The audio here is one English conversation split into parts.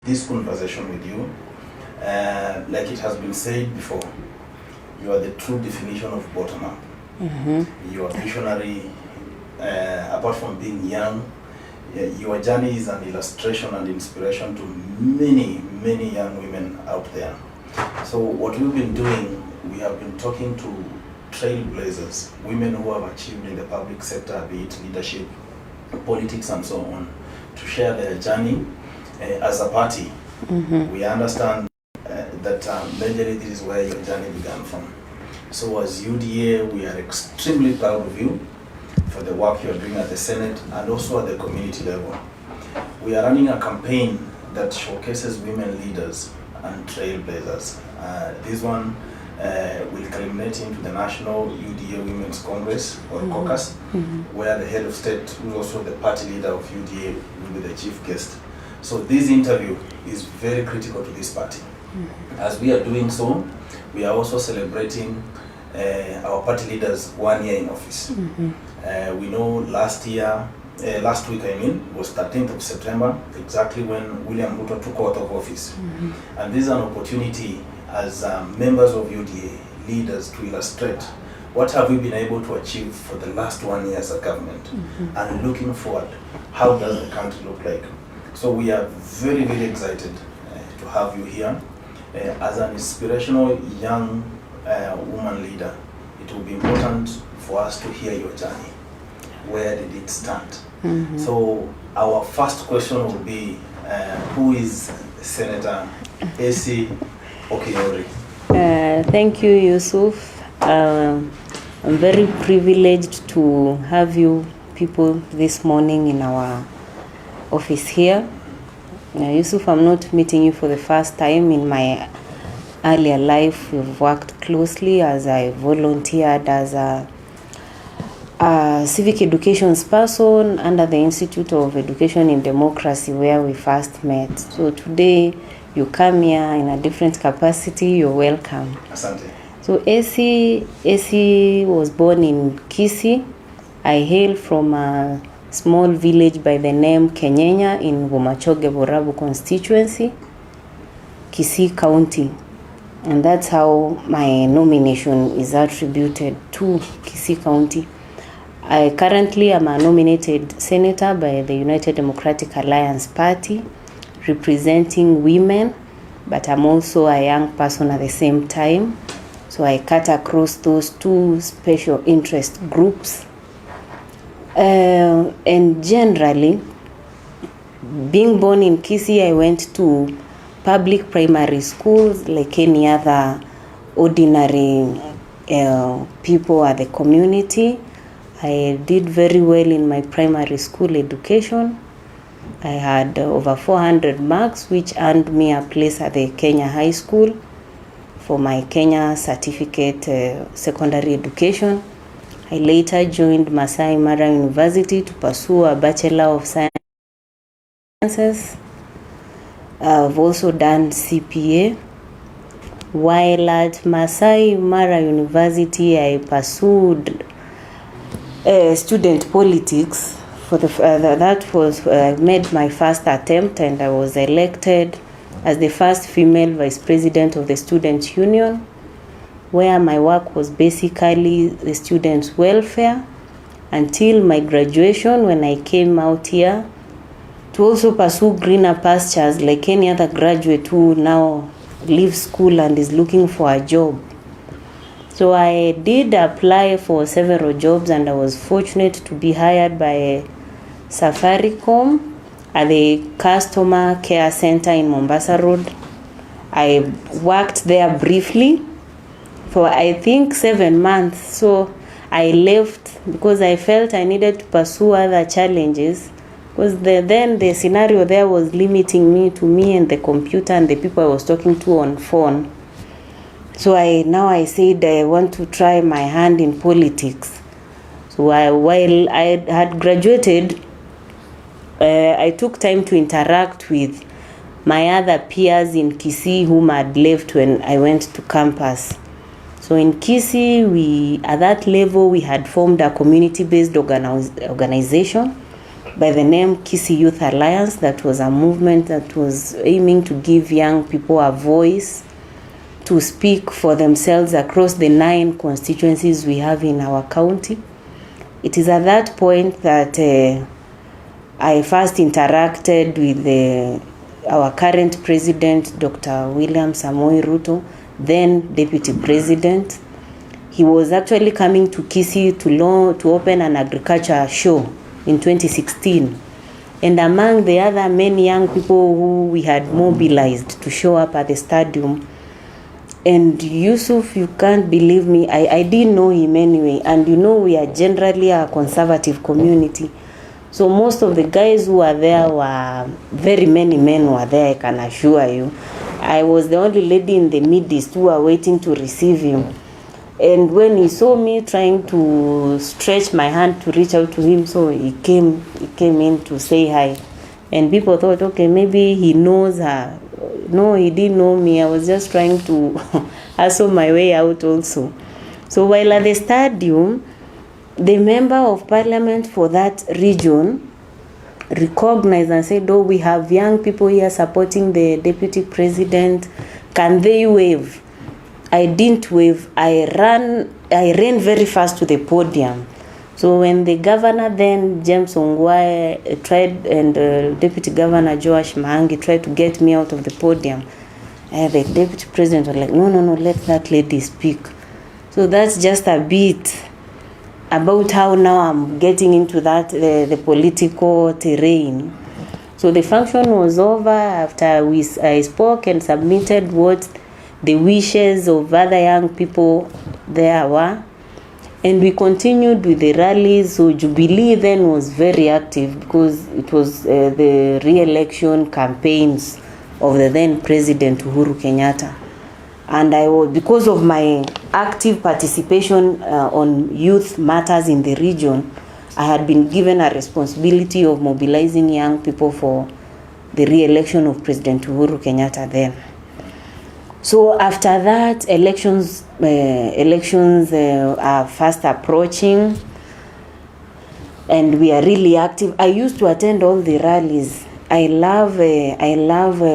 this conversation with you. Like it has been said before, you are the true definition of bottom-up. You are visionary, apart from being young. Your journey is an illustration and inspiration to many, many young women out there. So what we've been doing, we have been talking to trailblazers, women who have achieved in the public sector, be it leadership, politics and so on, to share their journey. As a party, we understand that majorly this is where your journey began from. So as UDA, we are extremely proud of you for the work you are doing at the Senate and also at the community level. We are running a campaign that showcases women leaders and trailblazers. This one will culminate into the National UDA Women's Congress or caucus, where the head of state, who is also the party leader of UDA, will be the chief guest. So this interview is very critical to this party. As we are doing so, we are also celebrating our party leaders 1 year in office. We know last week was 13th of September, exactly when William Ruto took out of office. And this is an opportunity as members of UDA, leaders, to illustrate what have we been able to achieve for the last 1 year as a government, and looking forward, how does the country look like? So we are very, very excited to have you here. As an inspirational young woman leader, it will be important for us to hear your journey. Where did it start? So our first question will be, who is Senator AC Okenyuri? Thank you, Yusuf. I'm very privileged to have you people this morning in our office here. Yusuf, I'm not meeting you for the first time. In my earlier life, we've worked closely as I volunteered as a civic education person under the Institute of Education in Democracy, where we first met. So today you come here in a different capacity. You're welcome. Asante. So AC was born in Kisii. I hail from a small village by the name Kenyenya in Bomachoge Borabu constituency, Kisii County. And that's how my nomination is attributed to Kisii County. I currently am a nominated senator by the United Democratic Alliance Party, representing women, but I'm also a young person at the same time. So I cut across those two special interest groups. And generally, being born in Kisii, I went to public primary schools like any other ordinary people at the community. I did very well in my primary school education. I had over 400 marks, which earned me a place at the Kenya High School for my Kenya certificate secondary education. I later joined Masai Mara University to pursue a Bachelor of Sciences. I've also done CPA. While at Masai Mara University, I pursued student politics. That was made my first attempt, and I was elected as the first female vice president of the Student Union, where my work was basically the students' welfare until my graduation, when I came out here to also pursue greener pastures like any other graduate who now leaves school and is looking for a job. So I did apply for several jobs, and I was fortunate to be hired by Safaricom at the Customer Care Center in Mombasa Road. I worked there briefly for I think 7 months. So I left because I felt I needed to pursue other challenges, because then the scenario there was limiting me to me and the computer and the people I was talking to on phone. So I said I want to try my hand in politics. So while I had graduated, I took time to interact with my other peers in Kisii whom I had left when I went to campus. So in Kisii, at that level, we had formed a community-based organization by the name Kisii Youth Alliance. That was a movement that was aiming to give young people a voice to speak for themselves across the 9 constituencies we have in our county. It is at that point that I first interacted with our current president, Dr. William Samoei Ruto, then Deputy President. He was actually coming to Kisii to open an agriculture show in 2016. And among the other many young people who we had mobilized to show up at the stadium, and Yusuf, you can't believe me, I didn't know him anyway. And you know, we are generally a conservative community. So most of the guys who were there were, very many men were there, I can assure you. I was the only lady in the midst who were waiting to receive him. And when he saw me trying to stretch my hand to reach out to him, so he came in to say hi. And people thought, okay, maybe he knows her. No, he didn't know me. I was just trying to hustle my way out also. So while at the stadium, the member of parliament for that region recognized and said, oh, we have young people here supporting the deputy president. Can they wave? I didn't wave. I ran very fast to the podium. So when the governor then, James Ongwae, tried, and Deputy Governor Joash Mahangi tried to get me out of the podium, the Deputy President was like, no, let that lady speak. So that's just a bit about how now I'm getting into that, the political terrain. So the function was over after I spoke and submitted what the wishes of other young people there were. And we continued with the rallies. So Jubilee then was very active because it was the re-election campaigns of the then President Uhuru Kenyatta. And I was, because of my active participation on youth matters in the region, I had been given a responsibility of mobilizing young people for the re-election of President Uhuru Kenyatta then. So after that, elections are fast approaching, and we are really active. I used to attend all the rallies. I love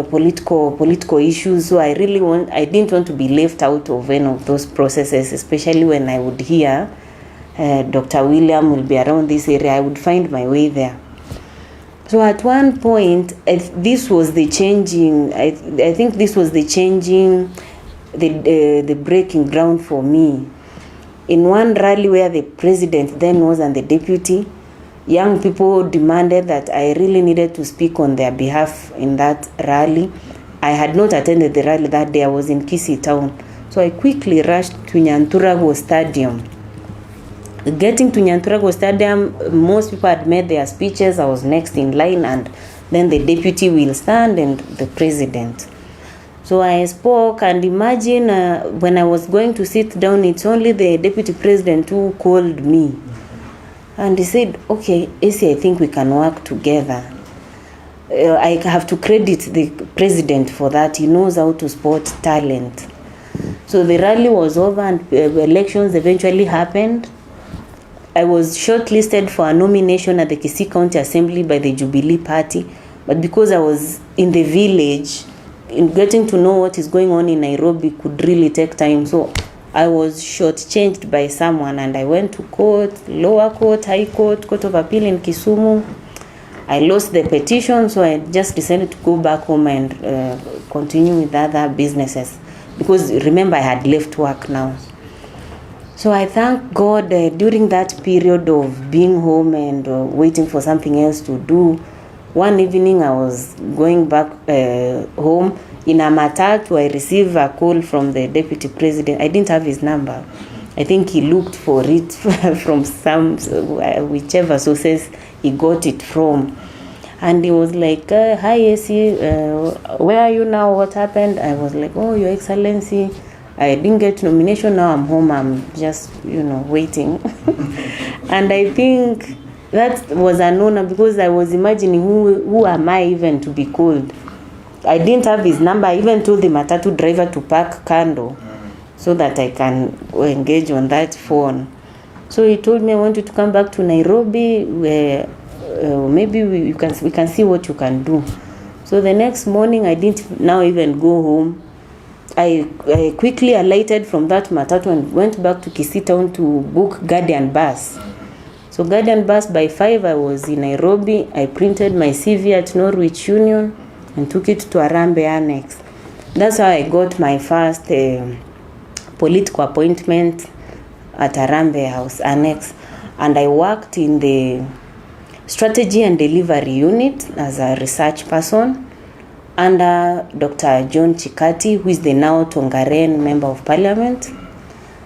political issues, so I didn't want to be left out of any of those processes, especially when I would hear Dr. William will be around this area. I would find my way there. So at one point, this was the changing. I think this was the changing, the breaking ground for me. In one rally where the president then was and the deputy, young people demanded that I really needed to speak on their behalf in that rally. I had not attended the rally that day. I was in Kisii town, so I quickly rushed to Nyanturago Stadium. Getting to Nyanturago Stadium, most people had made their speeches. I was next in line, and then the deputy will stand and the president. So I spoke, and imagine when I was going to sit down, it's only the deputy president who called me. And he said, okay, AC, I think we can work together. I have to credit the president for that. He knows how to spot talent. So the rally was over, and elections eventually happened. I was shortlisted for a nomination at the Kisii County Assembly by the Jubilee Party, but because I was in the village, in getting to know what is going on in Nairobi could really take time. So I was shortchanged by someone, and I went to court, lower court, high court, court of appeal in Kisumu. I lost the petition, so I just decided to go back home and continue with other businesses, because remember, I had left work now. So I thank God during that period of being home and waiting for something else to do. One evening I was going back home. In a matatu, I received a call from the deputy president. I didn't have his number. I think he looked for it from whichever sources he got it from. And he was like, hi, AC, where are you now? What happened? I was like, oh, Your Excellency, I didn't get nomination. Now I'm home. I'm just, waiting. And I think that was an honor, because I was imagining who am I even to be called. I didn't have his number. I even told the matatu driver to park kando so that I can engage on that phone. So he told me, I want you to come back to Nairobi. maybe we can see what you can do. So the next morning, I didn't now even go home. I quickly alighted from that matatu and went back to Kisii town to book Guardian bus. So Guardian bus by 5, I was in Nairobi. I printed my CV at Norwich Union and took it to Harambee Annex. That's how I got my first political appointment at Harambee House Annex. And I worked in the Strategy and Delivery Unit as a research person under Dr. John Chikati, who is the now Tongaren Member of Parliament.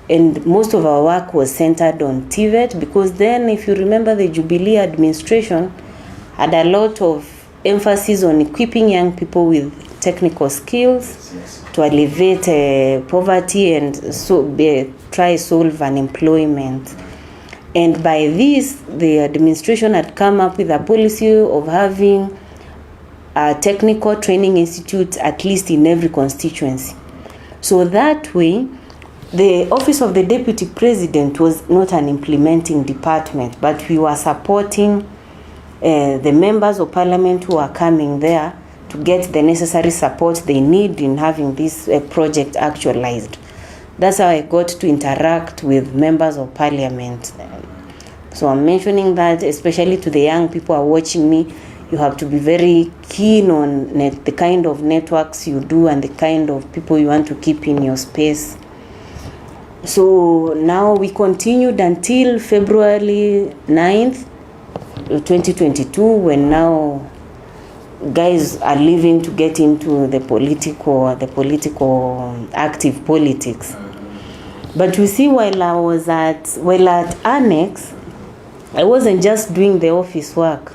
And most of our work was centered on TVET, because then, if you remember, the Jubilee administration had a lot of emphasis on equipping young people with technical skills to alleviate poverty and try solve unemployment. And by this, the administration had come up with a policy of having a technical training institute at least in every constituency. So that way, the office of the deputy president was not an implementing department, but we were supporting the members of parliament who are coming there to get the necessary support they need in having this project actualized. That's how I got to interact with members of parliament. So I'm mentioning that especially to the young people who are watching me. You have to be very keen on the kind of networks you do and the kind of people you want to keep in your space. So now we continued until February 9th, 2022, when now guys are leaving to get into the political active politics. But you see, while at Annex, I wasn't just doing the office work.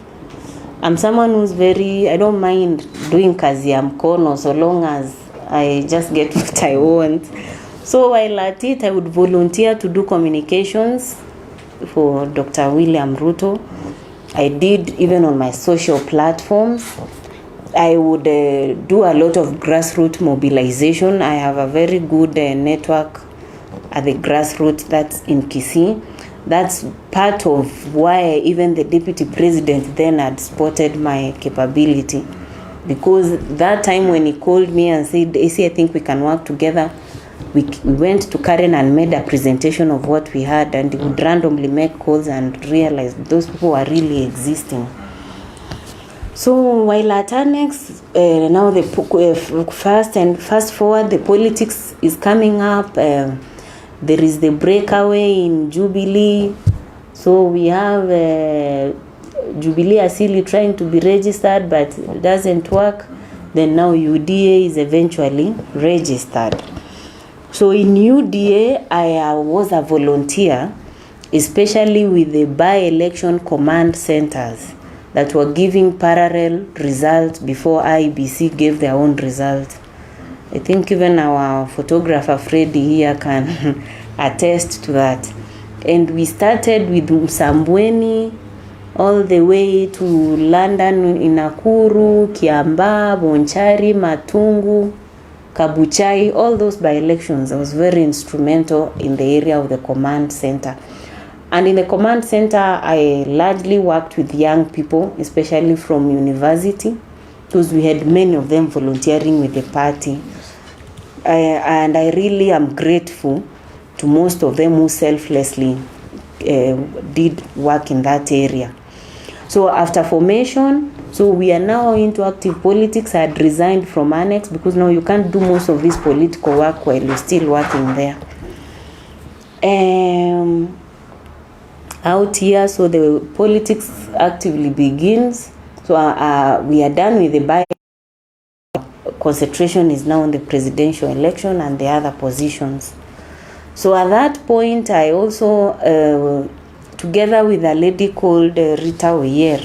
I'm someone who's I don't mind doing kazi ya mkono so long as I just get what I want. So while at it, I would volunteer to do communications for Dr. William Ruto. I did even on my social platforms. I would do a lot of grassroots mobilization. I have a very good network at the grassroots that's in Kisii. That's part of why even the deputy president then had spotted my capability. Because that time when he called me and said, AC, I think we can work together, we went to Karen and made a presentation of what we had, and he would randomly make calls and realize those people are really existing. So while at Annex, now the fast forward, the politics is coming up. There is the breakaway in Jubilee. So we have Jubilee Asili trying to be registered, but it doesn't work. Then now UDA is eventually registered. So in UDA, I was a volunteer, especially with the by-election command centers that were giving parallel results before IBC gave their own results. I think even our photographer Freddy here can attest to that. And we started with Msambweni all the way to London, in Nakuru, Kiambaa, Bonchari, Matungu, Kabuchai, all those by-elections. I was very instrumental in the area of the command center. And in the command center, I largely worked with young people, especially from university, because we had many of them volunteering with the party. And I really am grateful to most of them who selflessly did work in that area. So after formation, so we are now into active politics. I had resigned from Annex because now you can't do most of this political work while you're still working there. Out here, so the politics actively begins. So we are done with the concentration is now on the presidential election and the other positions. So at that point, I also, together with a lady called Rita Oyer,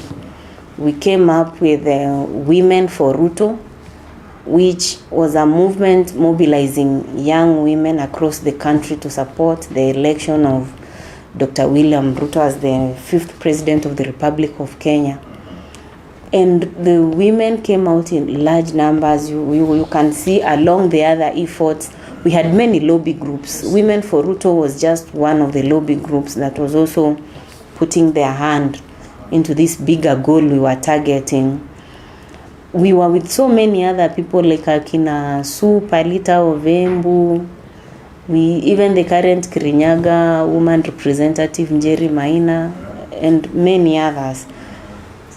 we came up with Women for Ruto, which was a movement mobilizing young women across the country to support the election of Dr. William Ruto as the 5th president of the Republic of Kenya. And the women came out in large numbers. You can see along the other efforts, we had many lobby groups. Women for Ruto was just one of the lobby groups that was also putting their hand into this bigger goal we were targeting. We were with so many other people like Akina Su, Palita Ovembu, even the current Kirinyaga woman representative Njeri Maina, and many others.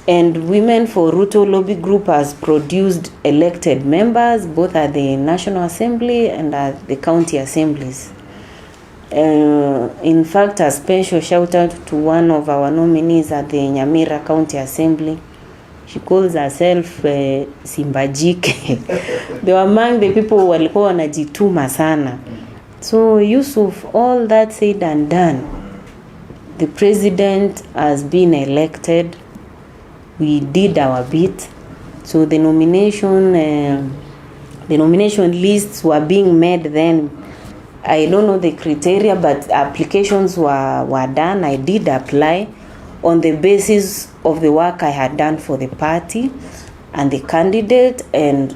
And Women for Ruto Lobby Group has produced elected members both at the National Assembly and at the county assemblies. In fact, a special shout out to one of our nominees at the Nyamira County Assembly. She calls herself Simbajike. They were among the people who walikuwa wanajituma sana. So Yusuf, all that said and done, the president has been elected. We did our bit. So the nomination lists were being made then. I don't know the criteria, but applications were done. I did apply on the basis of the work I had done for the party and the candidate, and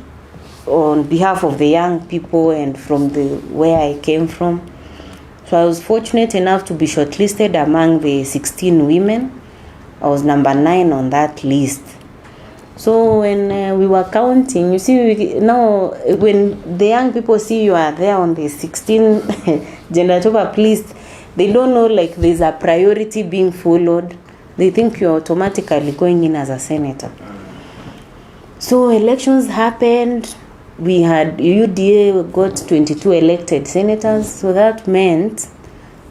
on behalf of the young people and from where I came from. So I was fortunate enough to be shortlisted among the 16 women. I was number 9 on that list. So when we were counting, you see, now when the young people see you are there on the 16 gender top list, they don't know like there's a priority being followed. They think you're automatically going in as a senator. So elections happened. We had UDA got 22 elected senators. So that meant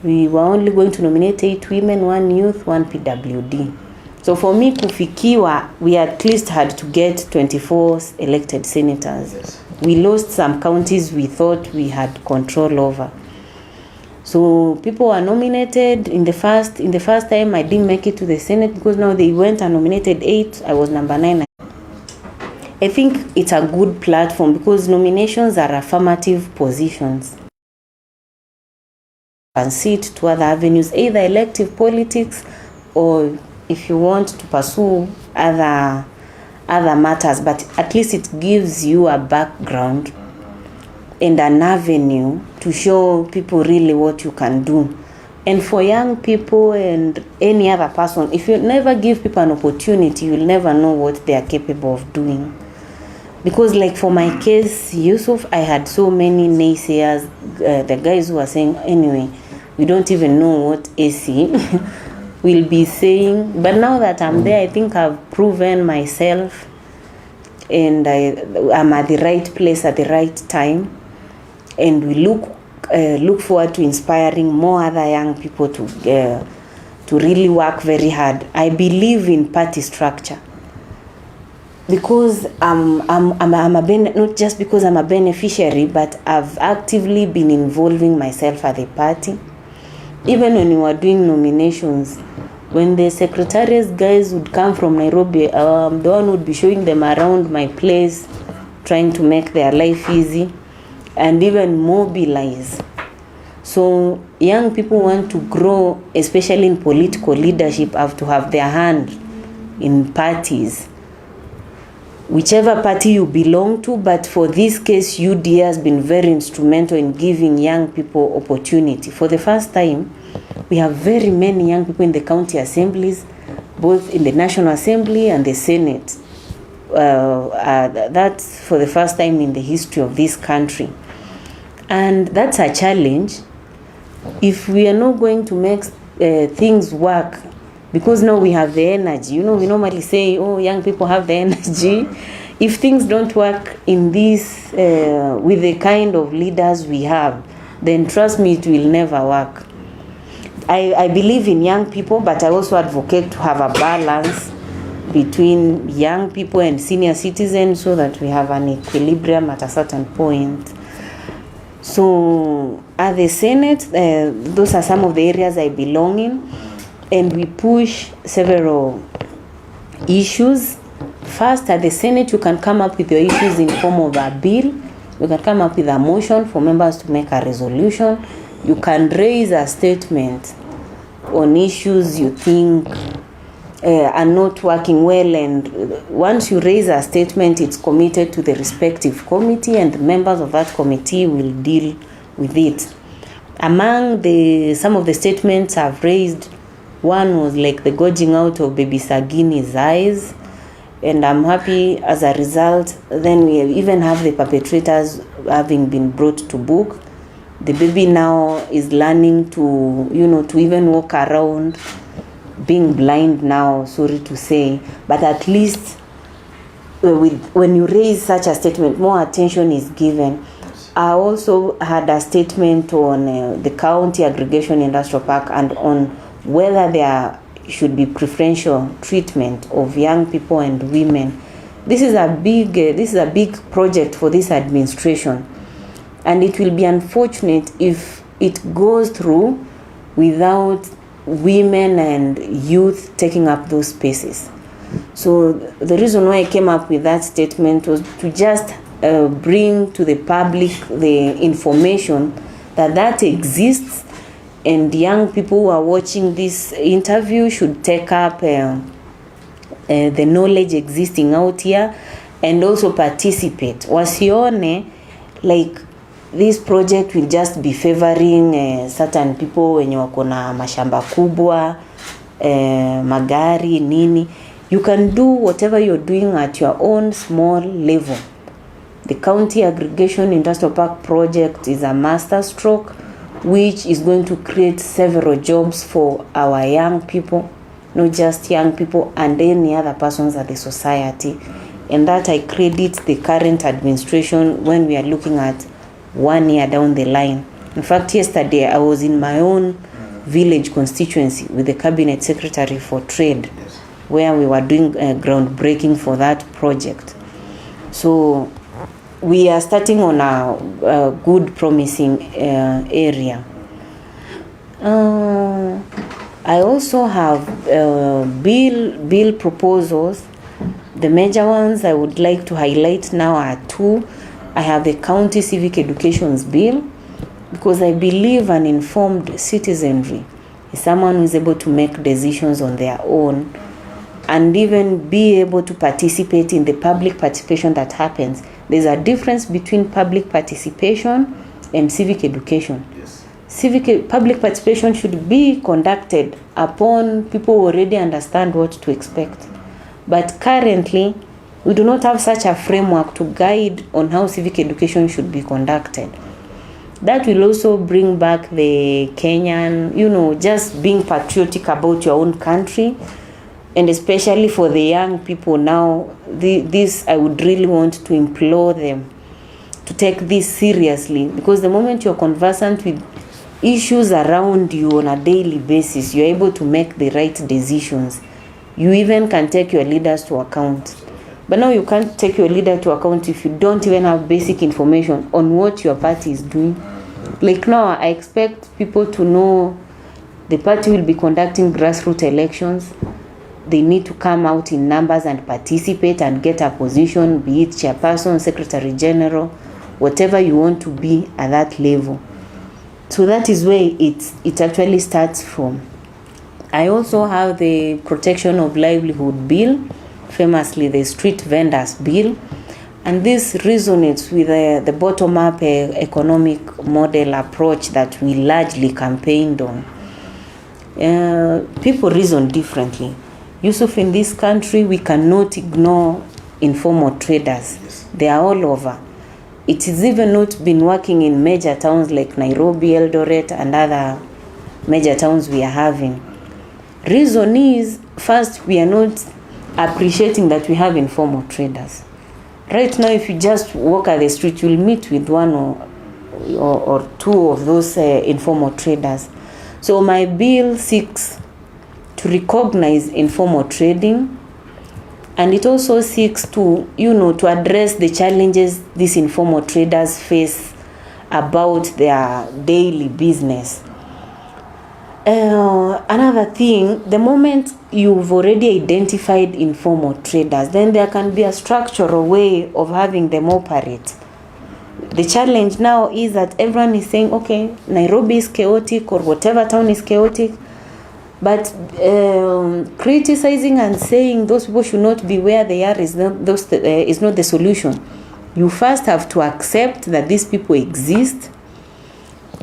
we were only going to nominate 8 women, 1 youth, 1 PWD. So for me, kufikiwa, we at least had to get 24 elected senators. Yes. We lost some counties we thought we had control over. So people were nominated. In the first time, I didn't make it to the Senate because now they went and nominated 8. I was number 9. I think it's a good platform because nominations are affirmative positions. And sit to other avenues, either elective politics or if you want to pursue other matters, but at least it gives you a background and an avenue to show people really what you can do. And for young people and any other person, if you never give people an opportunity, you'll never know what they are capable of doing. Because like for my case, Yusuf, I had so many naysayers, the guys who were saying, anyway, we don't even know what AC will be saying. But now that I'm there, I think I've proven myself and I'm at the right place at the right time. And we look forward to inspiring more other young people to really work very hard. I believe in party structure because not just because I'm a beneficiary, but I've actively been involving myself at the party. Even when we were doing nominations, when the secretariat guys would come from Nairobi, the one would be showing them around my place, trying to make their life easy and even mobilize. So young people want to grow, especially in political leadership, have to have their hand in parties. Whichever party you belong to, but for this case, UDA has been very instrumental in giving young people opportunity. For the first time, we have very many young people in the county assemblies, both in the National Assembly and the Senate. That's for the first time in the history of this country. And that's a challenge if we are not going to make things work. Because now we have the energy. You know, we normally say, oh, young people have the energy. If things don't work in this, with the kind of leaders we have, then trust me, it will never work. I believe in young people, but I also advocate to have a balance between young people and senior citizens so that we have an equilibrium at a certain point. So at the Senate, those are some of the areas I belong in. And we push several issues. First, at the Senate, you can come up with your issues in form of a bill. You can come up with a motion for members to make a resolution. You can raise a statement on issues you think are not working well. And once you raise a statement, it's committed to the respective committee, and the members of that committee will deal with it. Among some of the statements I've raised One was like the gorging out of baby Sagini's eyes, and I'm happy as a result. Then we even have the perpetrators having been brought to book. The baby now is learning to, to even walk around, being blind now, sorry to say, but at least when you raise such a statement, more attention is given. I also had a statement on the county aggregation industrial park and on whether there should be preferential treatment of young people and women. This is a big project for this administration, and it will be unfortunate if it goes through without women and youth taking up those spaces. So the reason why I came up with that statement was to just bring to the public the information that exists, and young people who are watching this interview should take up the knowledge existing out here and also participate. Wasione like this project will just be favoring certain people wenye wako na mashamba kubwa, magari nini. You can do whatever you're doing at your own small level. The county aggregation industrial park project is a master stroke which is going to create several jobs for our young people, not just young people, and any other persons at the society. And that I credit the current administration when we are looking at 1 year down the line. In fact, yesterday I was in my own village constituency with the cabinet secretary for trade, where we were doing groundbreaking for that project. So we are starting on a good, promising area. I also have bill proposals. The major ones I would like to highlight now are two. I have the county civic educations bill, because I believe an informed citizenry is someone who is able to make decisions on their own and even be able to participate in the public participation that happens. There's a difference between public participation and civic education. Yes. Public participation should be conducted upon people who already understand what to expect. But currently, we do not have such a framework to guide on how civic education should be conducted. That will also bring back the Kenyan, just being patriotic about your own country. And especially for the young people now, this I would really want to implore them to take this seriously, because the moment you're conversant with issues around you on a daily basis, you're able to make the right decisions. You even can take your leaders to account. But now you can't take your leader to account if you don't even have basic information on what your party is doing. Like now, I expect people to know the party will be conducting grassroots elections. They need to come out in numbers and participate and get a position, be it chairperson, secretary general, whatever you want to be at that level. So that is where it actually starts from. I also have the protection of livelihood bill, famously the street vendors bill, and this resonates with the bottom-up economic model approach that we largely campaigned on. People reason differently. Yusuf, in this country, we cannot ignore informal traders. Yes. They are all over. It has even not been working in major towns like Nairobi, Eldoret, and other major towns we are having. Reason is, first, we are not appreciating that we have informal traders. Right now, if you just walk at the street, you'll meet with one or two of those informal traders. So my bill seeks to recognize informal trading, and it also seeks to, to address the challenges these informal traders face about their daily business. Another thing, the moment you've already identified informal traders, then there can be a structural way of having them operate. The challenge now is that everyone is saying, okay, Nairobi is chaotic or whatever town is chaotic, but criticizing and saying those people should not be where they are is not the solution. You first have to accept that these people exist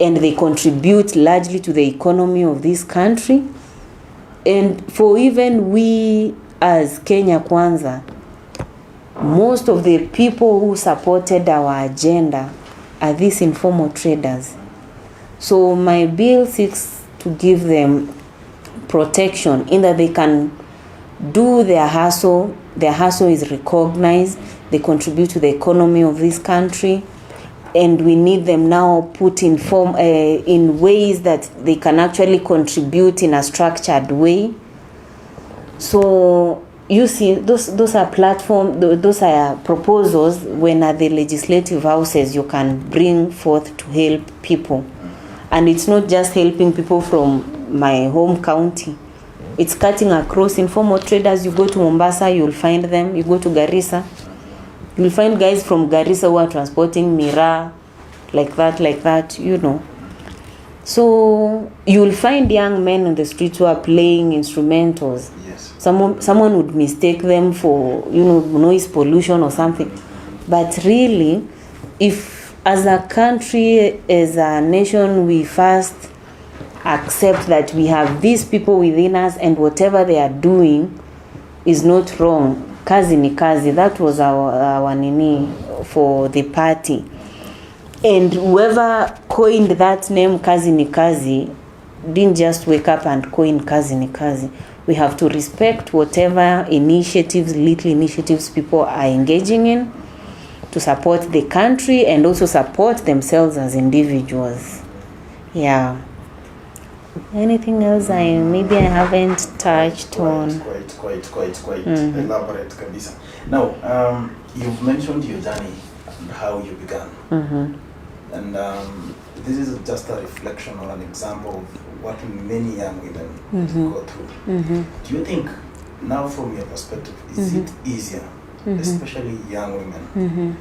and they contribute largely to the economy of this country. And for even we as Kenya Kwanza, most of the people who supported our agenda are these informal traders. So my bill seeks to give them protection in that they can do their hustle. Their hustle is recognized. They contribute to the economy of this country, and we need them now put in form in ways that they can actually contribute in a structured way. So you see, those are those are proposals when at the legislative houses you can bring forth to help people. And it's not just helping people from my home county. It's cutting across informal traders. You go to Mombasa, you'll find them. You go to Garissa, you'll find guys from Garissa who are transporting miraa, like that, you know. So you'll find young men on the streets who are playing instrumentals. Yes. Someone would mistake them for, you know, noise pollution or something. But really, if as a country, as a nation, we first accept that we have these people within us and whatever they are doing is not wrong. Kazi ni kazi. That was our nini for the party. And whoever coined that name, Kazi ni Kazi, didn't just wake up and coin Kazi ni Kazi. We have to respect whatever initiatives, little initiatives people are engaging in to support the country and also support themselves as individuals. Yeah. Anything else maybe I haven't touched on? Quite elaborate, kabisa. Now, you've mentioned your journey and how you began. And this is just a reflection or an example of what many young women go through. Do you think, now from your perspective, is it easier, especially young women,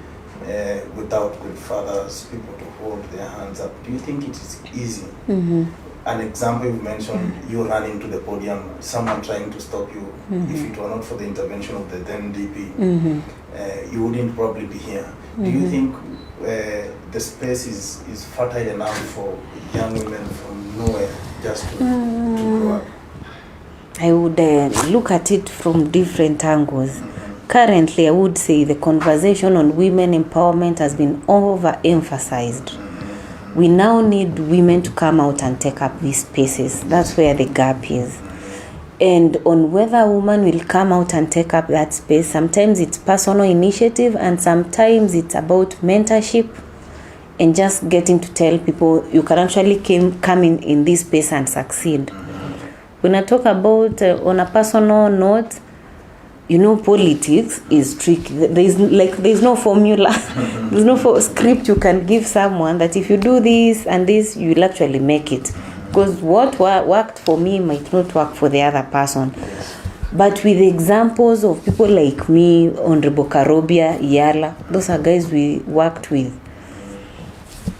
without good fathers, people to hold their hands up? Do you think it is easy? An example you mentioned, you running to the podium, someone trying to stop you. If it were not for the intervention of the then DP, you wouldn't probably be here. Do you think the space is fertile enough for young women from nowhere just to grow up? I would look at it from different angles. Currently, I would say the conversation on women empowerment has been overemphasized. We now need women to come out and take up these spaces. That's where the gap is. And on whether a woman will come out and take up that space, sometimes it's personal initiative and sometimes it's about mentorship and just getting to tell people you can actually come in this space and succeed. When I talk about on a personal note, you know, politics is tricky. There's no formula. There's no script you can give someone that if you do this and this, you'll actually make it. Because what worked for me might not work for the other person. But with examples of people like me, Honorable Karobia, Yala, those are guys we worked with.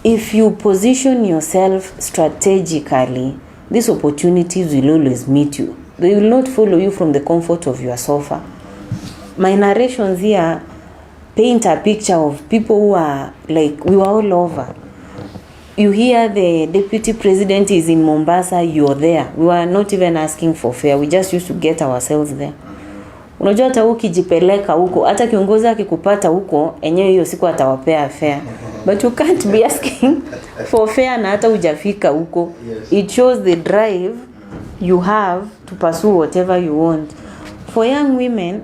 If you position yourself strategically, these opportunities will always meet you. They will not follow you from the comfort of your sofa. My narrations here paint a picture of people who are like, we were all over. You hear the deputy president is in Mombasa, you're there. We were not even asking for fare. We just used to get ourselves there. Unajua hata ukijipeleka huko, hata kiongozi akikupata huko, enyewe hiyo siku atawapea fare. But you can't be asking for fare na hata hujafika huko. It shows the drive you have to pursue whatever you want. For young women,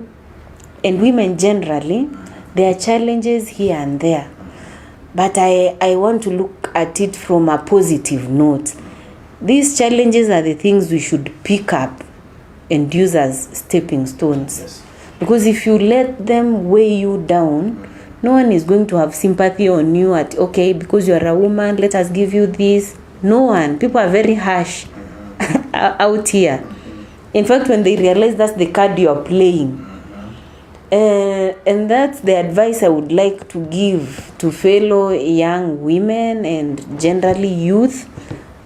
and women generally, there are challenges here and there. But I want to look at it from a positive note. These challenges are the things we should pick up and use as stepping stones. Yes. Because if you let them weigh you down, no one is going to have sympathy on you at, okay, because you're a woman, let us give you this. No one. People are very harsh out here. In fact, when they realize that's the card you're playing, and that's the advice I would like to give to fellow young women and generally youth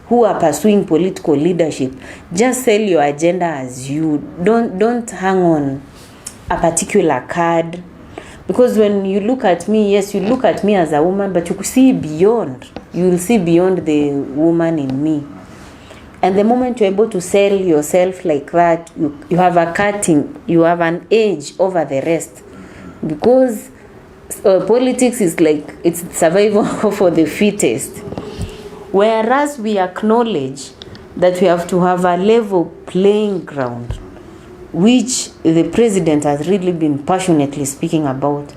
who are pursuing political leadership. Just sell your agenda as you. Don't hang on a particular card. Because when you look at me, yes, you look at me as a woman, but you see beyond. You will see beyond the woman in me. And the moment you're able to sell yourself like that, you have a cutting, you have an edge over the rest. Because politics is like, it's survival for the fittest. Whereas we acknowledge that we have to have a level playing ground, which the president has really been passionately speaking about.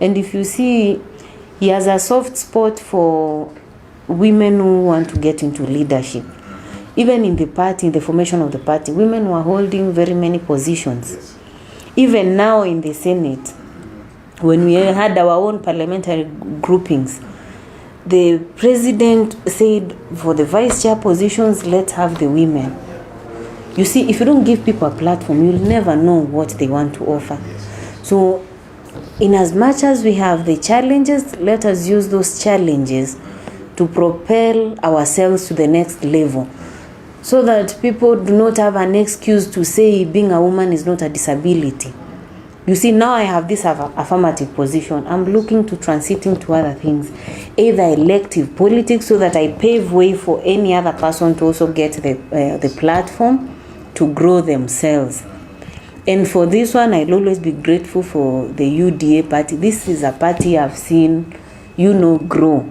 And if you see, he has a soft spot for women who want to get into leadership. Even in the party, in the formation of the party, women were holding very many positions. Even now in the Senate, when we had our own parliamentary groupings, the president said, for the vice chair positions, let's have the women. You see, if you don't give people a platform, you'll never know what they want to offer. So, in as much as we have the challenges, let us use those challenges to propel ourselves to the next level, so that people do not have an excuse to say being a woman is not a disability. You see, now I have this affirmative position. I'm looking to transit into other things, either elective politics, so that I pave way for any other person to also get the platform to grow themselves. And for this one, I'll always be grateful for the UDA party. This is a party I've seen, grow.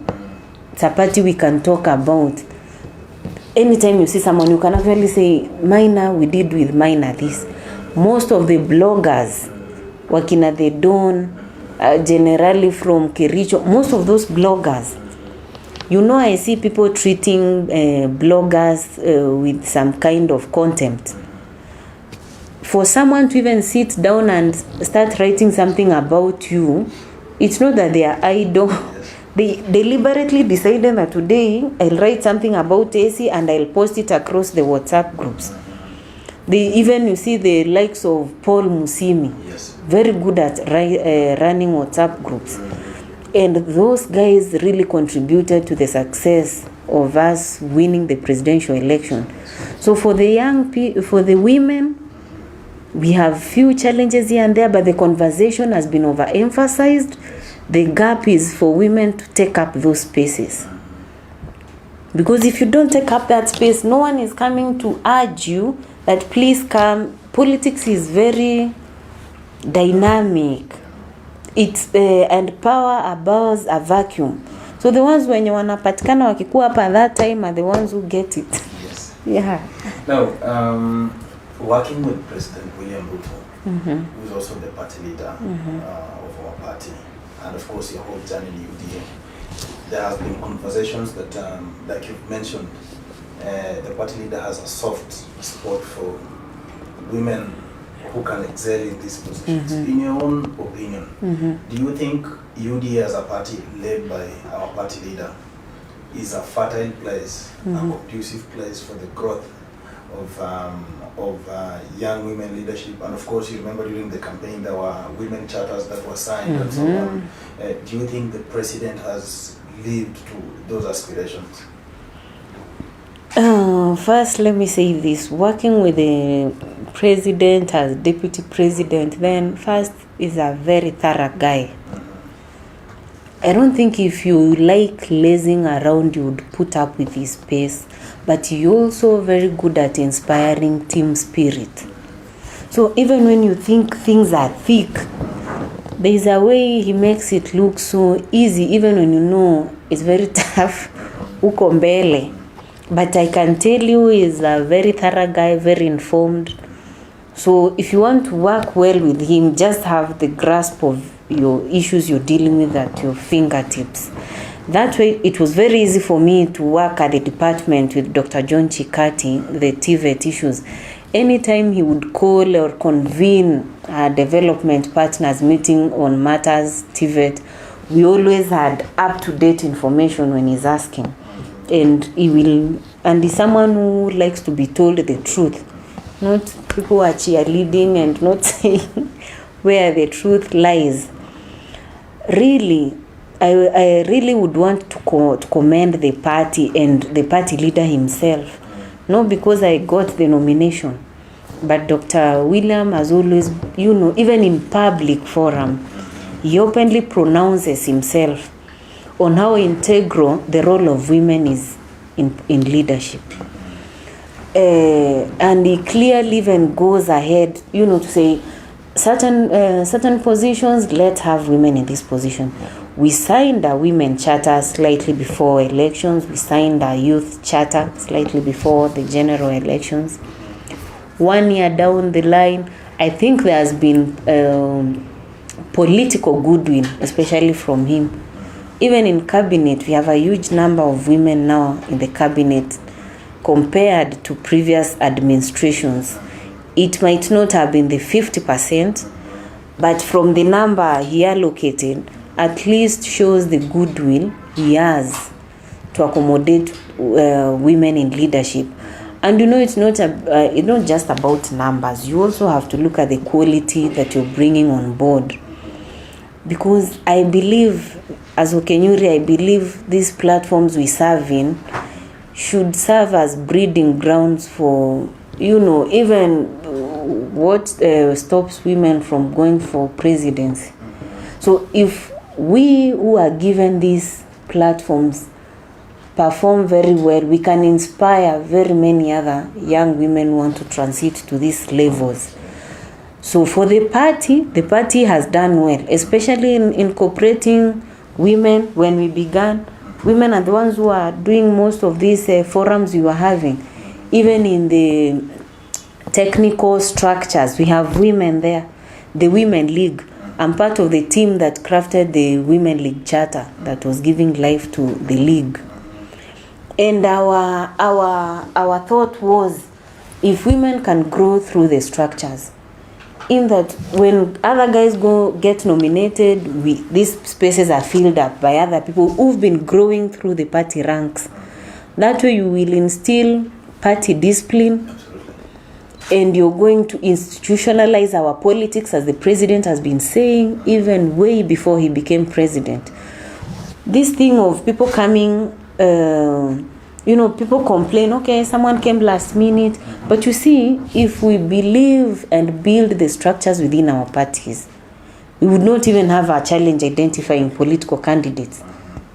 It's a party we can talk about. Anytime you see someone, you can actually say, Minor, we did with Minor this. Most of the bloggers, Wakina the Dawn, generally from Kericho, most of those bloggers, I see people treating bloggers with some kind of contempt. For someone to even sit down and start writing something about you, it's not that they are idle. They deliberately decided that today I'll write something about AC and I'll post it across the WhatsApp groups. You see the likes of Paul Musimi, very good at running WhatsApp groups. And those guys really contributed to the success of us winning the presidential election. So for the women, we have few challenges here and there, but the conversation has been overemphasized. The gap is for women to take up those spaces. Because if you don't take up that space, no one is coming to urge you that please come. Politics is very dynamic. It's and power abhors a vacuum. So the ones when you wanapatikana wakikuwa up at that time are the ones who get it. Yes. Yeah. Now, working with President William Ruto, who is also the party leader of our party, and of course your whole journey in UDA, there have been conversations that, like you've mentioned, the party leader has a soft spot for women who can excel in these positions. In your own opinion, do you think UDA as a party led by our party leader is a fertile place, a conducive place for the growth of young women leadership? And of course, you remember during the campaign there were women charters that were signed and so on. Do you think the president has lived to those aspirations? First, let me say this. Working with the president as deputy president, then first is a very thorough guy. I don't think if you like lazing around, you would put up with his pace. But you're also very good at inspiring team spirit. So even when you think things are thick, there's a way he makes it look so easy, even when you know it's very tough. Uko mbele. But I can tell you he's a very thorough guy, very informed. So if you want to work well with him, just have the grasp of your issues you're dealing with at your fingertips. That way, it was very easy for me to work at the department with Dr. John Chikati, the TVET issues. Anytime he would call or convene a development partners meeting on matters TVET, we always had up-to-date information when he's asking. And he's someone who likes to be told the truth. Not people who are cheerleading and not saying where the truth lies. Really, I really would want to commend the party and the party leader himself. Not because I got the nomination, but Dr. William has always, even in public forum, he openly pronounces himself on how integral the role of women is in leadership. And he clearly even goes ahead, to say certain positions, let's have women in this position. We signed a women charter slightly before elections. We signed a youth charter slightly before the general elections. 1 year down the line, I think there has been political goodwill, especially from him. Even in cabinet, we have a huge number of women now in the cabinet compared to previous administrations. It might not have been the 50%, but from the number he allocated, at least shows the goodwill he has to accommodate women in leadership. And it's not just about numbers. You also have to look at the quality that you're bringing on board. Because I believe, as Okenyuri, I believe these platforms we serve in should serve as breeding grounds for, even what stops women from going for presidency. So if we who are given these platforms perform very well, we can inspire very many other young women who want to transit to these levels. So for the party has done well, especially in incorporating women. When we began, women are the ones who are doing most of these forums we were having. Even in the technical structures, we have women there. The Women League. I'm part of the team that crafted the Women League Charter that was giving life to the league. And our thought was, if women can grow through the structures, in that when other guys get nominated, these spaces are filled up by other people who've been growing through the party ranks. That way you will instill party discipline. And you're going to institutionalize our politics, as the president has been saying, even way before he became president. This thing of people coming, people complain, okay, someone came last minute. But you see, if we believe and build the structures within our parties, we would not even have a challenge identifying political candidates.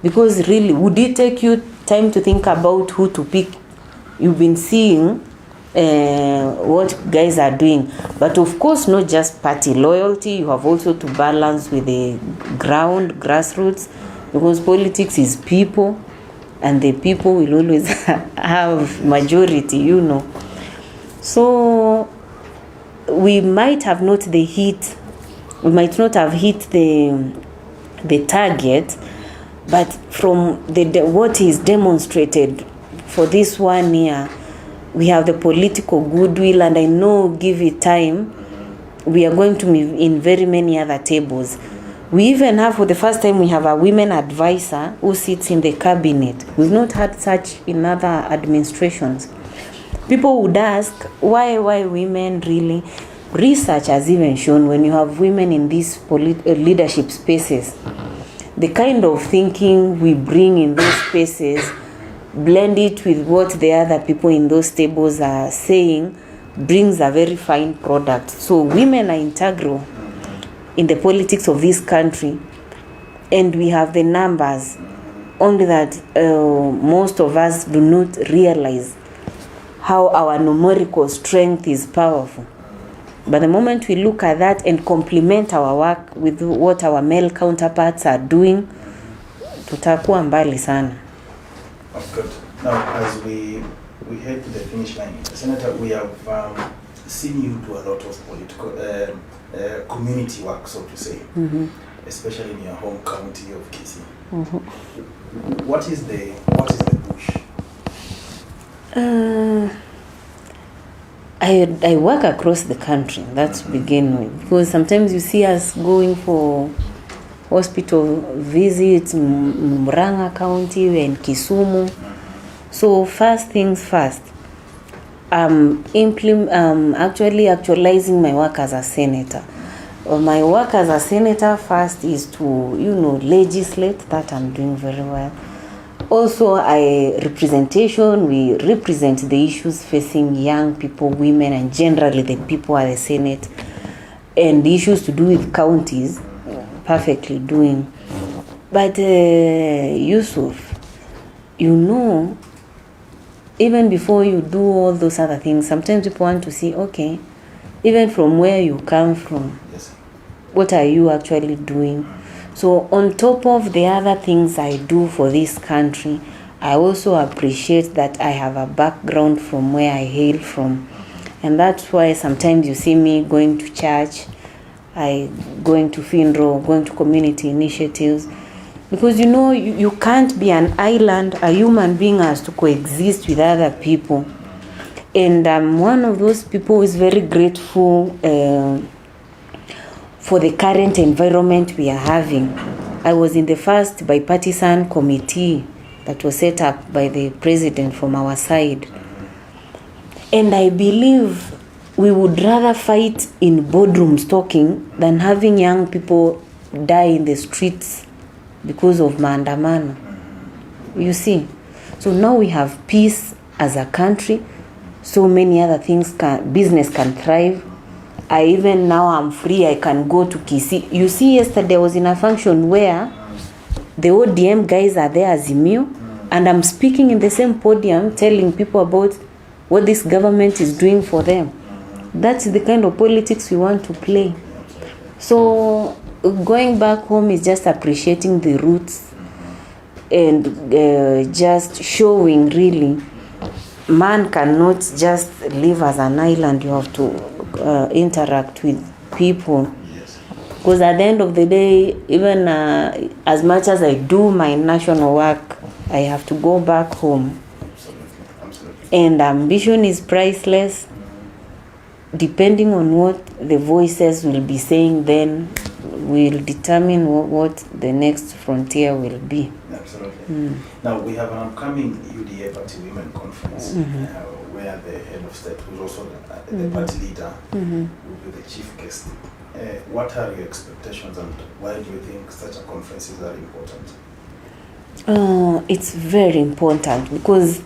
Because really, would it take you time to think about who to pick? You've been seeing what guys are doing, but of course not just party loyalty. You have also to balance with the grassroots, because politics is people, and the people will always have majority. So we might have not we might not have hit the target, but from what is demonstrated for this 1 year, we have the political goodwill, and I know, give it time, we are going to be in very many other tables. We even have, for the first time, we have a women advisor who sits in the cabinet. We've not had such in other administrations. People would ask, why women really? Research has even shown when you have women in these leadership spaces, the kind of thinking we bring in those spaces, blend it with what the other people in those tables are saying, brings a very fine product. So women are integral in the politics of this country, and we have the numbers, only that most of us do not realize how our numerical strength is powerful. But the moment we look at that and complement our work with what our male counterparts are doing, tutakuwa mbali sana. Of course. Now, as we head to the finish line, Senator, we have seen you do a lot of political community work, so to say, especially in your home county of Kisii. What is the push? I work across the country, that's to begin with, because sometimes you see us going for hospital visits in Murang'a County and Kisumu. So first things first, actually actualizing my work as a senator. My work as a senator first is to, legislate. That I'm doing very well. Also, we represent the issues facing young people, women, and generally the people at the Senate, and the issues to do with counties, perfectly doing. But Yusuf, even before you do all those other things, sometimes people want to see, okay, even from where you come from, Yes. what are you actually doing? So on top of the other things I do for this country, I also appreciate that I have a background from where I hail from. And that's why sometimes you see me going to church, going to funeral, going to community initiatives. Because you can't be an island, a human being has to coexist with other people. And I'm one of those people who is very grateful for the current environment we are having. I was in the first bipartisan committee that was set up by the president from our side. And I believe we would rather fight in boardrooms talking than having young people die in the streets because of maandamano. You see? So now we have peace as a country. So many other things business can thrive. I'm free, I can go to Kisii. You see, yesterday I was in a function where the ODM guys are there as Azimio, and I'm speaking in the same podium telling people about what this government is doing for them. That's the kind of politics we want to play. So going back home is just appreciating the roots and just showing really man cannot just live as an island. You have to interact with people. Because at the end of the day, even as much as I do my national work, I have to go back home. And ambition is priceless. Depending on what the voices will be saying, then will determine what the next frontier will be. Absolutely. Now, we have an upcoming UDA Party Women Conference where the head of state, who's also the party leader, will be the chief guest. What are your expectations, and why do you think such a conferences are important? It's very important because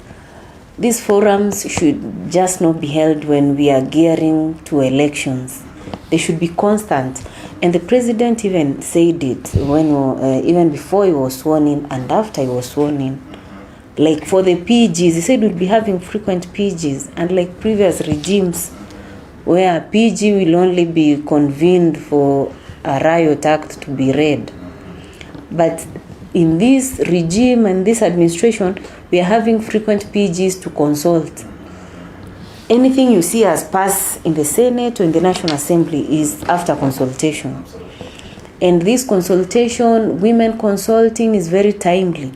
these forums should just not be held when we are gearing to elections. They should be constant. And the president even said it when even before he was sworn in and after he was sworn in. Like for the PGs, he said we'll be having frequent PGs, and like previous regimes where PG will only be convened for a riot act to be read. But in this regime and this administration, we are having frequent PGs to consult. Anything you see as pass in the Senate or in the National Assembly is after consultation. And this consultation, women consulting, is very timely.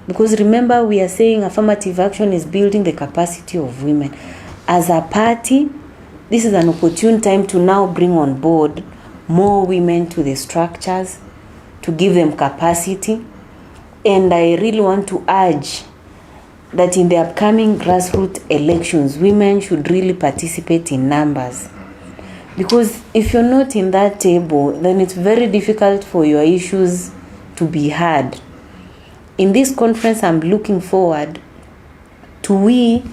Because remember, we are saying affirmative action is building the capacity of women. As a party, this is an opportune time to now bring on board more women to the structures, to give them capacity. And I really want to urge that in the upcoming grassroots elections, women should really participate in numbers. Because if you're not in that table, then it's very difficult for your issues to be heard. In this conference, I'm looking forward to we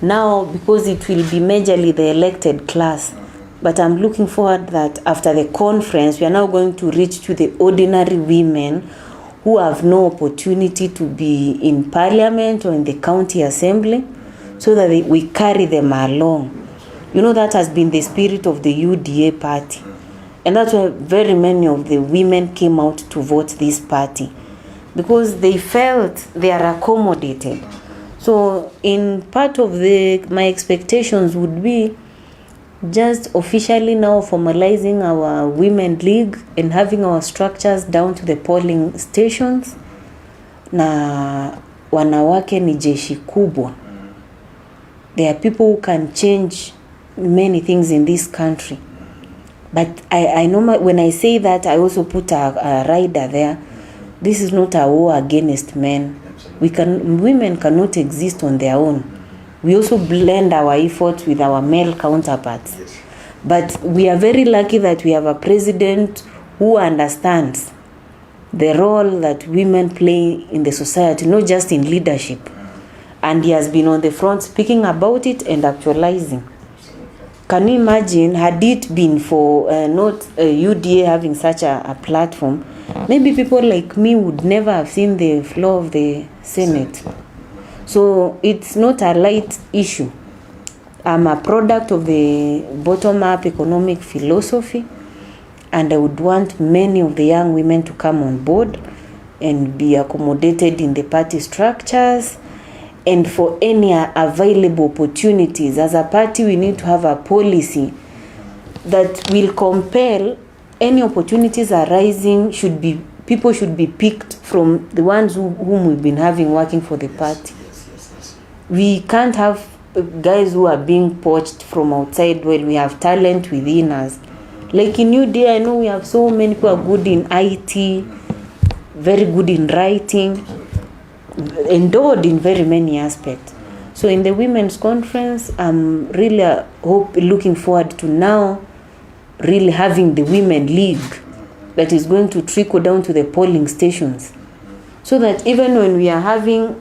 now, because it will be majorly the elected class, but I'm looking forward that after the conference, we are now going to reach to the ordinary women who have no opportunity to be in parliament or in the county assembly, so that we carry them along. You know, that has been the spirit of the UDA party. And that's why very many of the women came out to vote this party, because they felt they are accommodated. So in part of my expectations would be just officially now formalizing our women league and having our structures down to the polling stations. Na wanawake ni jeshi kubwa. There are people who can change many things in this country. But I know when I say that, I also put a rider there. This is not a war against men. Women cannot exist on their own. We also blend our efforts with our male counterparts. Yes. But we are very lucky that we have a president who understands the role that women play in the society, not just in leadership. And he has been on the front speaking about it and actualizing. Can you imagine, had it been for not UDA having such a platform, maybe people like me would never have seen the floor of the Senate. So it's not a light issue. I'm a product of the bottom-up economic philosophy, and I would want many of the young women to come on board and be accommodated in the party structures and for any available opportunities. As a party, we need to have a policy that will compel any opportunities arising people should be picked from the ones whom we've been having working for the party. Yes. We can't have guys who are being poached from outside when we have talent within us. Like in UD, I know we have so many people who are good in IT, very good in writing, endowed in very many aspects. So in the women's conference, I'm really looking forward to now really having the women league that is going to trickle down to the polling stations, so that even when we are having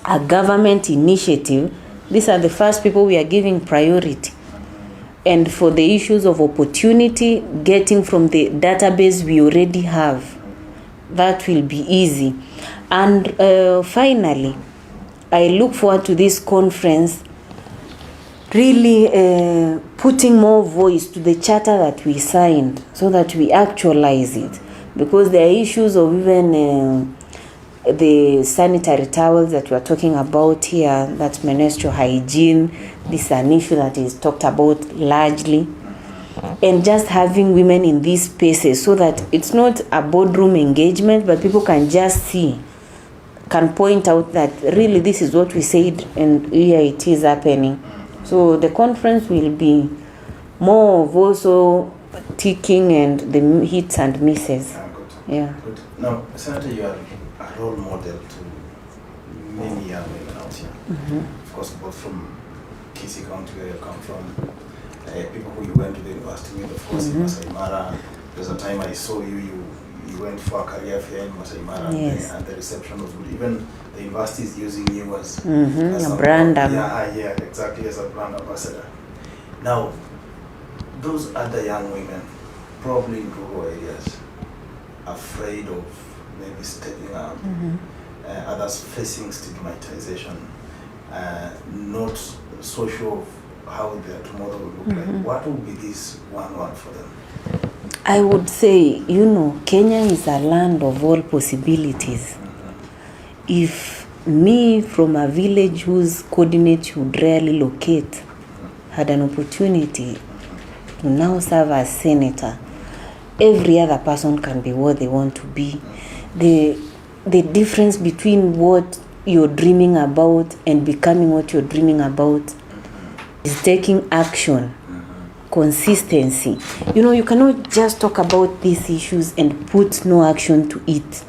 a government initiative, these are the first people we are giving priority. And for the issues of opportunity, getting from the database we already have, that will be easy. And finally, I look forward to this conference really putting more voice to the charter that we signed so that we actualize it. Because there are issues of even the sanitary towels that we are talking about here, that's menstrual hygiene. This is an issue that is talked about largely. And just having women in these spaces so that it's not a boardroom engagement, but people can just see, can point out that really this is what we said and here it is happening. So the conference will be more of also ticking and the hits and misses. Good. Yeah. Good. Now, Senator, you are a role model to many young women out here. Of course, both from Kisii County, where you come from, people who you went to the university with, of course, in Masai Mara. There's a time I saw you went for a career fair in Masai Mara, Yes. and the reception was good. Even the university is using you as A brand. Yeah, exactly, as a brand ambassador. Now, those other young women, probably in rural areas, afraid of maybe stepping up, others facing stigmatization, not so sure of how their tomorrow will look like. What will be this one for them? I would say, Kenya is a land of all possibilities. If me from a village whose coordinates would rarely locate had an opportunity to now serve as senator, every other person can be what they want to be. The difference between what you're dreaming about and becoming what you're dreaming about is taking action, consistency. You cannot just talk about these issues and put no action to it.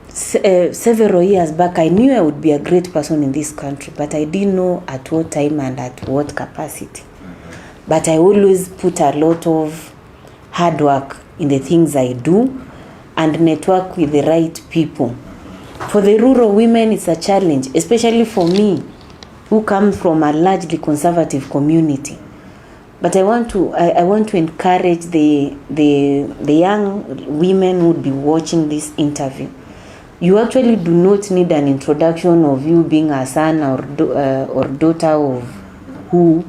Several years back, I knew I would be a great person in this country, but I didn't know at what time and at what capacity. But I always put a lot of hard work in the things I do and network with the right people. For the rural women, it's a challenge, especially for me, who come from a largely conservative community. But I want to encourage the young women who would be watching this interview. You actually do not need an introduction of you being a son or daughter of who.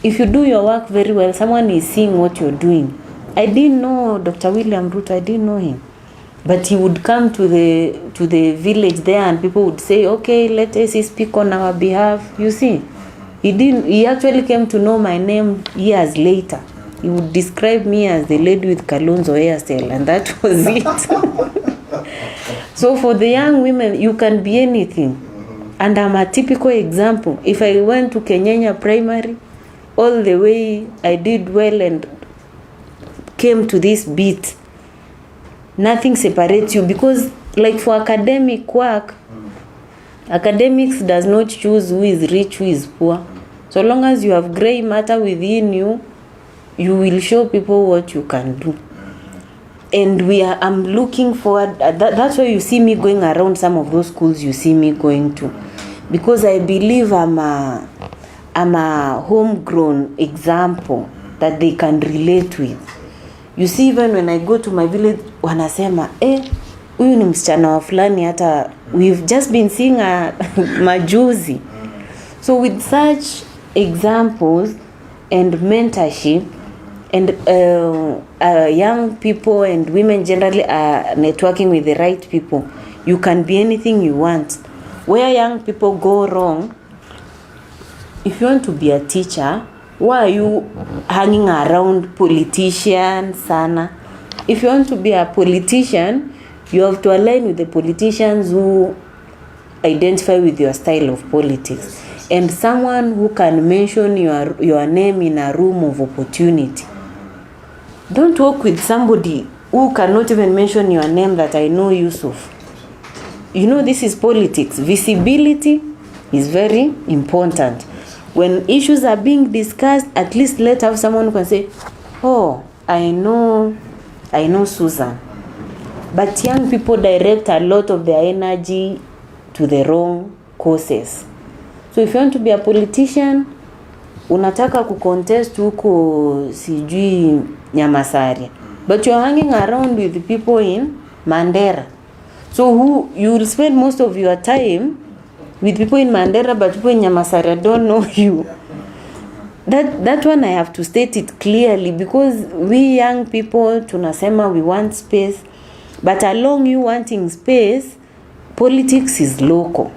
If you do your work very well, someone is seeing what you're doing. I didn't know Dr. William Ruto, I didn't know him. But he would come to the village there and people would say, okay, let us speak on our behalf. You see, he actually came to know my name years later. He would describe me as the lady with Kalonzo hairstyle, and that was it. So for the young women, you can be anything. And I'm a typical example. If I went to Kenyanya Primary, all the way I did well and came to this beat, nothing separates you, because like for academic work, academics does not choose who is rich, who is poor. So long as you have gray matter within you, you will show people what you can do. And I'm looking forward, that's why you see me going around some of those schools you see me going to, because I believe I'm a homegrown example that they can relate with. You see, even when I go to my village, wanasema, huyu ni msichana wa fulani, hata we've just been seeing majuzi. So with such examples and mentorship, and young people and women generally are networking with the right people, you can be anything you want. Where young people go wrong, if you want to be a teacher, why are you hanging around politicians sana? If you want to be a politician, you have to align with the politicians who identify with your style of politics. And someone who can mention your name in a room of opportunity. Don't work with somebody who cannot even mention your name, that I know Yusuf. You know, this is politics. Visibility is very important. When issues are being discussed, at least let have someone who can say, oh, I know Susan. But young people direct a lot of their energy to the wrong causes. So if you want to be a politician, unataka kucontest huko sijui Nyamasari, but you're hanging around with the people in Mandera. So you will spend most of your time with people in Mandera, but people in Nyamasari don't know you. That one I have to state it clearly, because we young people tunasema we want space, but along you wanting space, politics is local.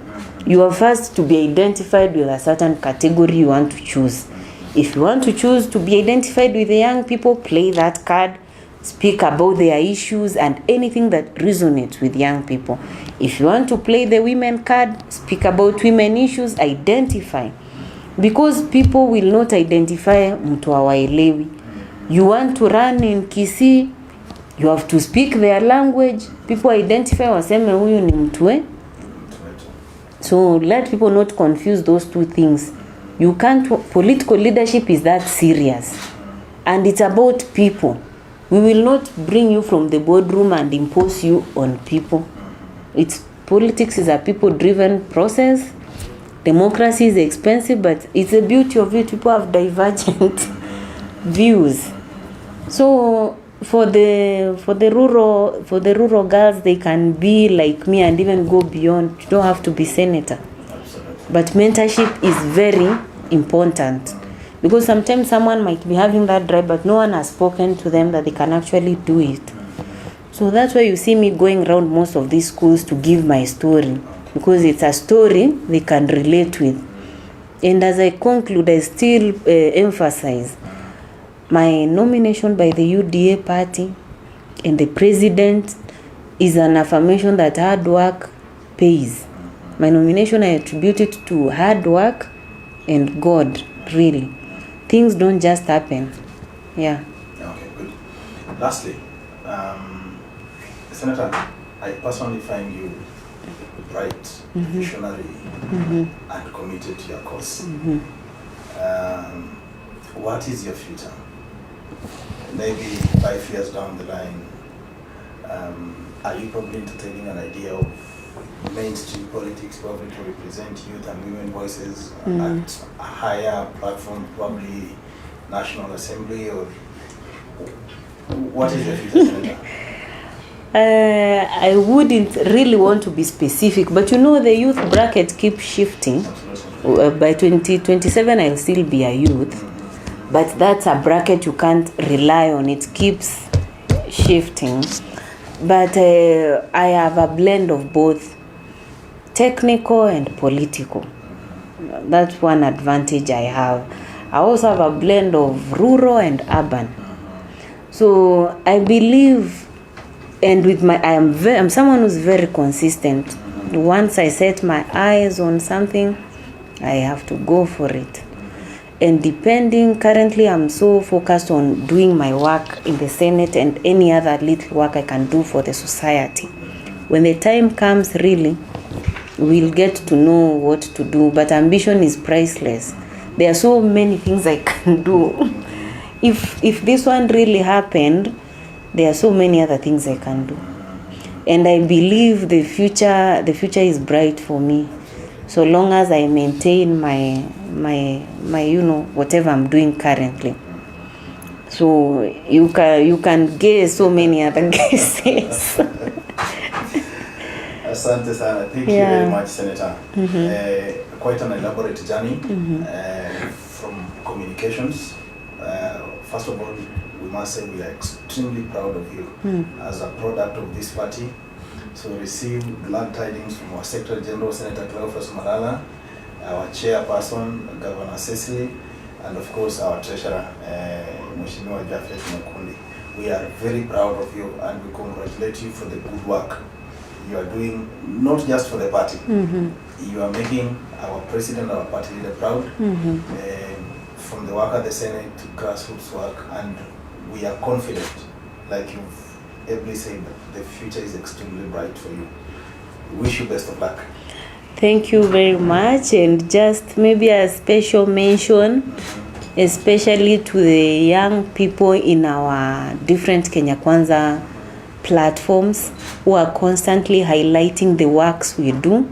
You are first to be identified with a certain category you want to choose. If you want to choose to be identified with the young people, play that card, speak about their issues and anything that resonates with young people. If you want to play the women card, speak about women issues, identify. Because people will not identify mtu hawaelewi. You want to run in Kisii, you have to speak their language. People identify waseme huyu ni mtu. So let people not confuse those two things. You can't, political leadership is that serious. And it's about people. We will not bring you from the boardroom and impose you on people. Politics is a people-driven process. Democracy is expensive, but it's the beauty of it. People have divergent views. So for the rural girls, they can be like me and even go beyond. You don't have to be senator. But mentorship is very important, because sometimes someone might be having that drive, but no one has spoken to them that they can actually do it. So that's why you see me going around most of these schools to give my story, because it's a story they can relate with. And as I conclude, I still emphasize my nomination by the UDA party and the president is an affirmation that hard work pays. My nomination, I attribute it to hard work and God, really. Things don't just happen. Yeah. Okay, good. Lastly, Senator, I personally find you bright, visionary, and committed to your cause. What is your future? Maybe 5 years down the line, are you probably entertaining an idea of mainstream politics, probably to represent youth and women voices at a higher platform, probably National Assembly, or what is your future, Senator? I wouldn't really want to be specific, but you know the youth bracket keeps shifting. By 2027 I'll still be a youth, but that's a bracket you can't rely on. It keeps shifting. But I have a blend of both technical and political. That's one advantage I have. I also have a blend of rural and urban. So I believe, and with I'm someone who's very consistent. Once I set my eyes on something, I have to go for it. And currently I'm so focused on doing my work in the Senate and any other little work I can do for the society. When the time comes, really, we'll get to know what to do. But ambition is priceless. There are so many things I can do. If this one really happened, there are so many other things I can do. And I believe the future is bright for me, so long as I maintain my whatever I'm doing currently. So you can guess so many other guesses. Asante sana. Thank you very much, Senator. Quite an elaborate journey from communications. First of all, we must say we are extremely proud of you as a product of this party. So receive glad tidings from our Secretary General, Senator Cleophas Malala, our chairperson, Governor Cecily, and of course our treasurer, Mheshimiwa Jafet Mukundi. We are very proud of you and we congratulate you for the good work you are doing, not just for the party. You are making our president, our party leader proud, from the work at the Senate to grassroots work, and we are confident, like you've ably said, the future is extremely bright for you. We wish you best of luck. Thank you very much, and just maybe a special mention, especially to the young people in our different Kenya Kwanza platforms who are constantly highlighting the works we do.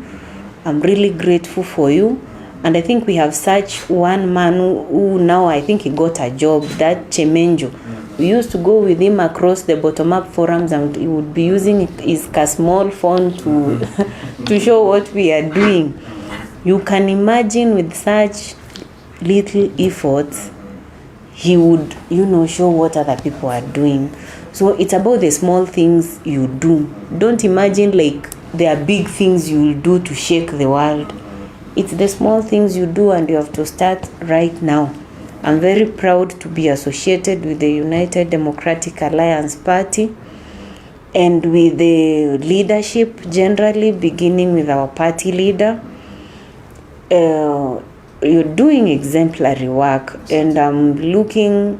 I'm really grateful for you, and I think we have such one man who now I think he got a job, that Chemenjo. We used to go with him across the bottom-up forums, and he would be using his small phone to to show what we are doing. You can imagine with such little efforts, he would, show what other people are doing. So it's about the small things you do. Don't imagine like there are big things you will do to shake the world. It's the small things you do, and you have to start right now. I'm very proud to be associated with the United Democratic Alliance Party and with the leadership generally, beginning with our party leader. You're doing exemplary work, and I'm looking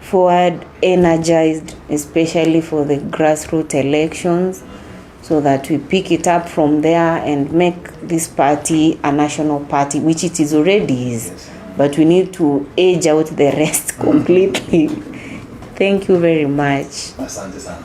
forward, energized, especially for the grassroots elections, so that we pick it up from there and make this party a national party, which it is already is. But we need to age out the rest completely. Thank you very much. Asante sana.